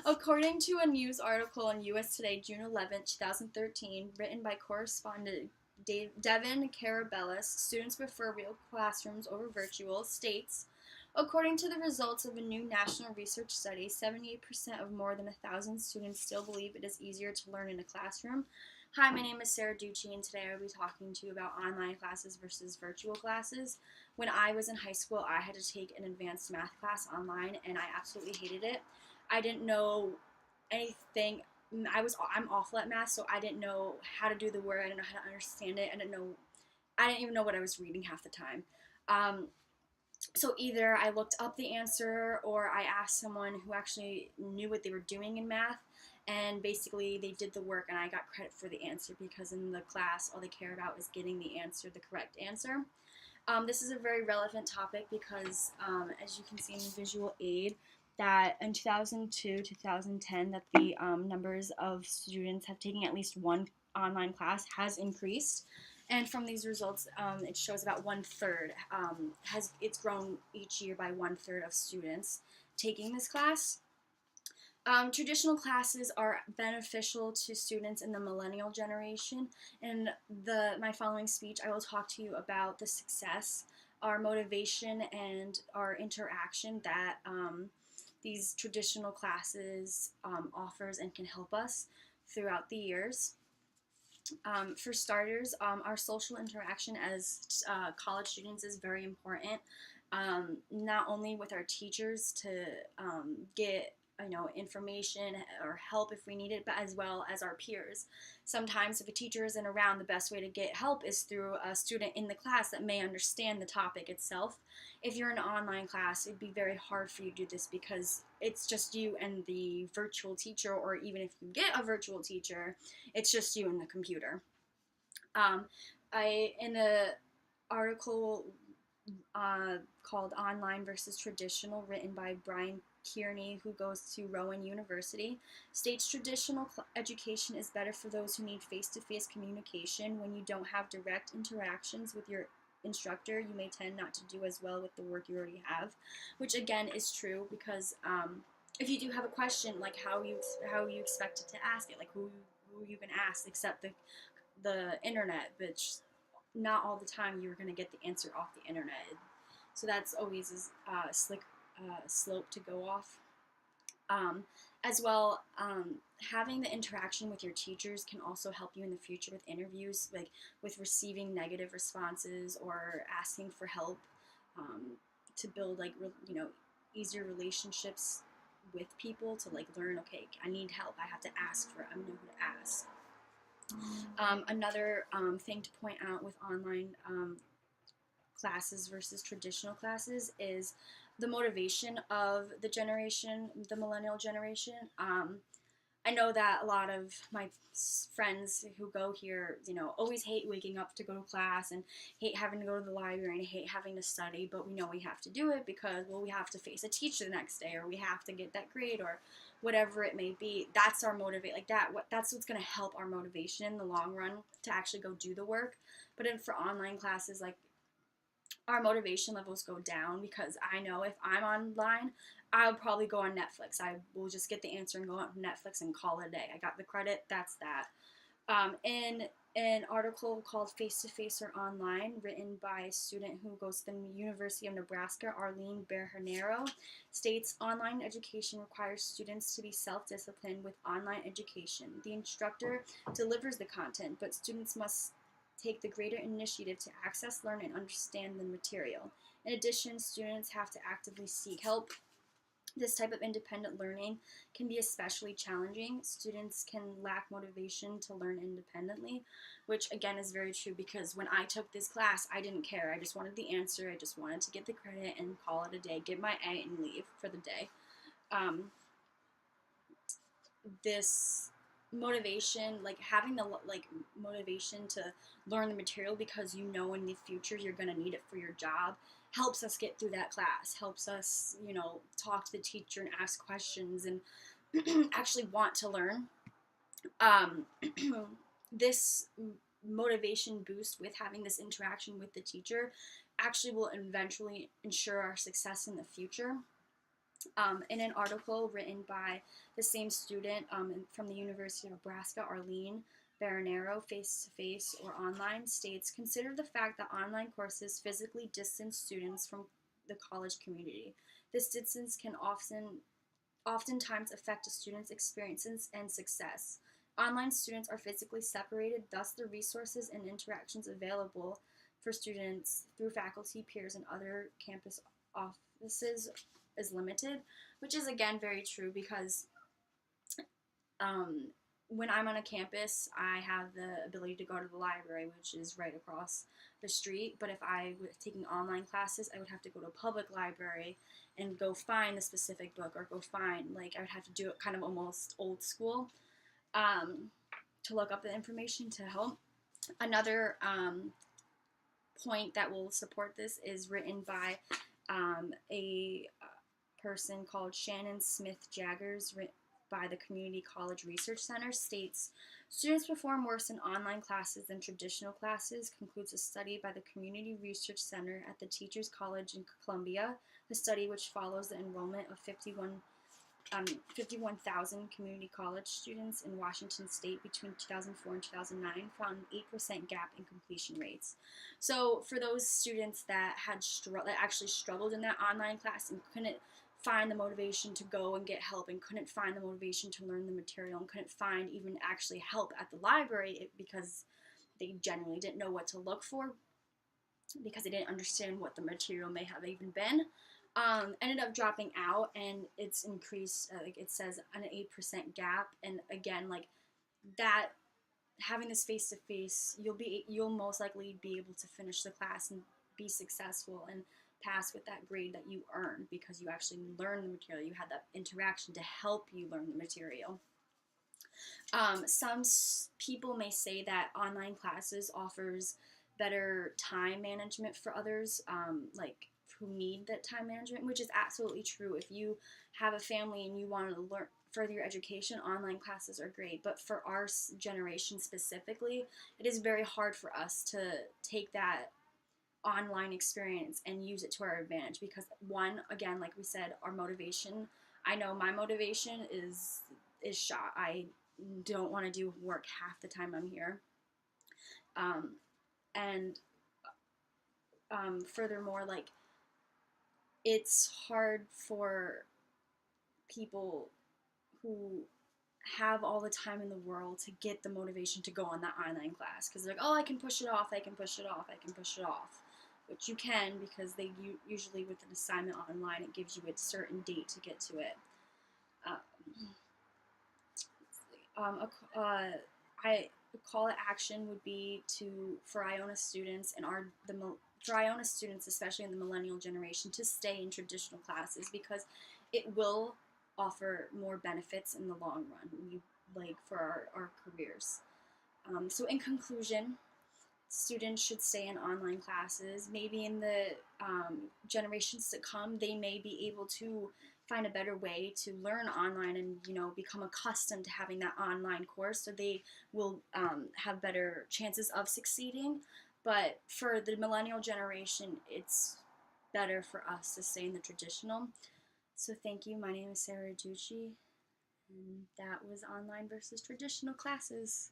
According to a news article in US Today, June 11, 2013, written by correspondent Devin Carabellis, students prefer real classrooms over virtual, states, according to the results of a new national research study, 78% of more than 1,000 students still believe it is easier to learn in a classroom. Hi, my name is Sarah Ducci, and today I will be talking to you about online classes versus virtual classes. When I was in high school, I had to take an advanced math class online, and I absolutely hated it. I didn't know anything. I'm awful at math, so I didn't know how to do the word. I didn't know how to understand it. I didn't even know what I was reading half the time. Um, so either I looked up the answer or I asked someone who actually knew what they were doing in math, and basically they did the work and I got credit for the answer because in the class all they care about is getting the answer, the correct answer. This is a very relevant topic because, as you can see in the visual aid, that in 2002-2010 that the numbers of students have taken at least one online class has increased, and from these results, it shows about 1/3 has it's grown each year by 1/3 of students taking this class. Traditional classes are beneficial to students in the millennial generation. In my following speech, I will talk to you about the success, our motivation, and our interaction that these traditional classes offers and can help us throughout the years. For starters, our social interaction as college students is very important. Not only with our teachers to get information or help if we need it, but as well as our peers. Sometimes if a teacher isn't around, the best way to get help is through a student in the class that may understand the topic itself. If you're in an online class, it'd be very hard for you to do this because it's just you and the virtual teacher, or even if you get a virtual teacher, it's just you and the computer. Um, I in a article called Online versus Traditional, written by Brian Kearney, who goes to Rowan University, states traditional education is better for those who need face-to-face communication. When you don't have direct interactions with your instructor, you may tend not to do as well with the work you already have, which again is true because if you do have a question, like how you expected to ask it, like who you can ask except the internet, which not all the time you're going to get the answer off the internet. So that's always a slick slope to go off. Um, as well, having the interaction with your teachers can also help you in the future with interviews, like with receiving negative responses or asking for help, to build easier relationships with people, to like learn, okay, I need help, I have to ask for it, I know who to ask. Another thing to point out with online classes versus traditional classes is the motivation of the millennial generation. I know that a lot of my friends who go here, always hate waking up to go to class and hate having to go to the library and hate having to study, but we know we have to do it because, well, we have to face a teacher the next day, or we have to get that grade, or whatever it may be. That's our motivate, like that's what's going to help our motivation in the long run to actually go do the work. But for online classes, like, our motivation levels go down because I know if I'm online, I'll probably go on Netflix. I will just get the answer and go on Netflix and call it a day. I got the credit, that's that. In an article called Face to Face or Online, written by a student who goes to the University of Nebraska, Arlene Berhanero, states online education requires students to be self-disciplined with online education. The instructor delivers the content, but students must take the greater initiative to access, learn, and understand the material. In addition, students have to actively seek help. This type of independent learning can be especially challenging. Students can lack motivation to learn independently, which again is very true because when I took this class, I didn't care. I just wanted the answer. I just wanted to get the credit and call it a day, get my A, and leave for the day. This motivation, like having the motivation to learn the material because in the future you're going to need it for your job, helps us get through that class, helps us talk to the teacher and ask questions and actually want to learn. um, this motivation boost with having this interaction with the teacher actually will eventually ensure our success in the future. In an article written by the same student from the University of Nebraska, Arlene Baranero, Face to Face or Online, states, consider the fact that online courses physically distance students from the college community. This distance can oftentimes affect a student's experiences and success. Online students are physically separated, thus the resources and interactions available for students through faculty, peers, and other campus offices is limited, which is again very true because um, when I'm on a campus, I have the ability to go to the library, which is right across the street. But if I was taking online classes, I would have to go to a public library and go find the specific book or go find, like, I would have to do it kind of almost old school um, to look up the information to help. Another point that will support this is written by a person called Shannon Smith Jaggers by the Community College Research Center, states students perform worse in online classes than traditional classes, concludes a study by the Community Research Center at the Teachers College in Columbia. The study, which follows the enrollment of 51,000 community college students in Washington state between 2004 and 2009, found an 8% gap in completion rates. So for those students that that actually struggled in that online class and couldn't find the motivation to go and get help and couldn't find the motivation to learn the material and couldn't find even actually help at the library because they genuinely didn't know what to look for because they didn't understand what the material may have even been, ended up dropping out, and it's increased, like it says, an 8% gap. And again, like that, having this face to face, you'll most likely be able to finish the class and be successful and pass with that grade that you earned because you actually learned the material. You had that interaction to help you learn the material. Some people may say that online classes offers better time management for others, like who need that time management, which is absolutely true. If you have a family and you want to learn further your education, online classes are great. But for our generation specifically, it is very hard for us to take that online experience and use it to our advantage because one, again, like we said, our motivation. I know my motivation is shot. I don't want to do work half the time I'm here. And furthermore, like it's hard for people who have all the time in the world to get the motivation to go on that online class because they're like, oh, I can push it off, I can push it off, I can push it off. Which you can because they usually with an assignment online, it gives you a certain date to get to it. A call to action would be for Iona students and for Iona students, especially in the millennial generation, to stay in traditional classes because it will offer more benefits in the long run, for our careers. So in conclusion, students should stay in online classes. Maybe in the generations to come, they may be able to find a better way to learn online and become accustomed to having that online course, so they will have better chances of succeeding. But for the millennial generation, it's better for us to stay in the traditional. So thank you. My name is Sarah Ducci, and that was online versus traditional classes.